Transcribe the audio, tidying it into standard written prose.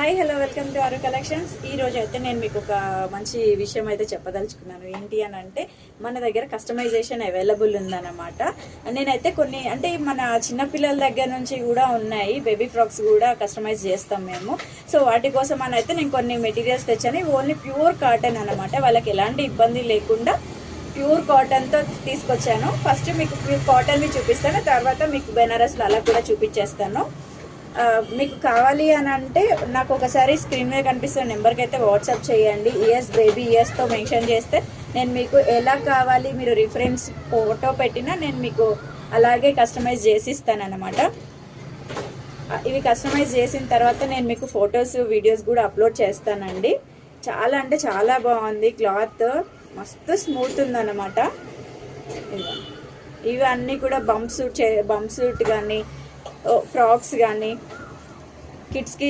Hi hello welcome to ఆరు collections. ఈ రోజు అయితే నేను మీకు ఒక మంచి విషయం అయితే చెప్పదలుచుకున్నాను. ఏంటి అని అంటే మన దగ్గర కస్టమైజేషన్ అవైలబుల్ ఉందన్నమాట. నేనైతే కొన్ని అంటే మన చిన్నపిల్లల దగ్గర నుంచి కూడా ఉన్నాయి, బేబీ ఫ్రాక్స్ కూడా కస్టమైజ్ చేస్తాం మేము. సో వాటి కోసం అని అయితే నేను కొన్ని మెటీరియల్స్ తెచ్చాను. ఓన్లీ ప్యూర్ కాటన్ అనమాట, వాళ్ళకి ఎలాంటి ఇబ్బంది లేకుండా ప్యూర్ కాటన్తో తీసుకొచ్చాను. ఫస్ట్ మీకు ప్యూర్ కాటన్వి చూపిస్తాను, తర్వాత మీకు బెనారస్లో అలా కూడా చూపించేస్తాను. మీకు కావాలి అని అంటే నాకు ఒకసారి స్క్రీన్ మీద కనిపిస్తున్న నెంబర్కి అయితే వాట్సాప్ చేయండి. ఈఎస్ బేబీ ఈఎస్తో మెన్షన్ చేస్తే నేను మీకు ఎలా కావాలి, మీరు రిఫరెన్స్ ఫోటో పెట్టినా నేను మీకు అలాగే కస్టమైజ్ చేసి ఇస్తానన్నమాట. ఇవి కస్టమైజ్ చేసిన తర్వాత నేను మీకు ఫొటోస్ వీడియోస్ కూడా అప్లోడ్ చేస్తానండి. చాలా అంటే చాలా బాగుంది, క్లాత్ మస్తు స్మూత్ ఉందన్నమాట. ఇవి అన్నీ కూడా బంప్ సూట్ కానీ ఫ్రాక్స్ కానీ కిడ్స్కి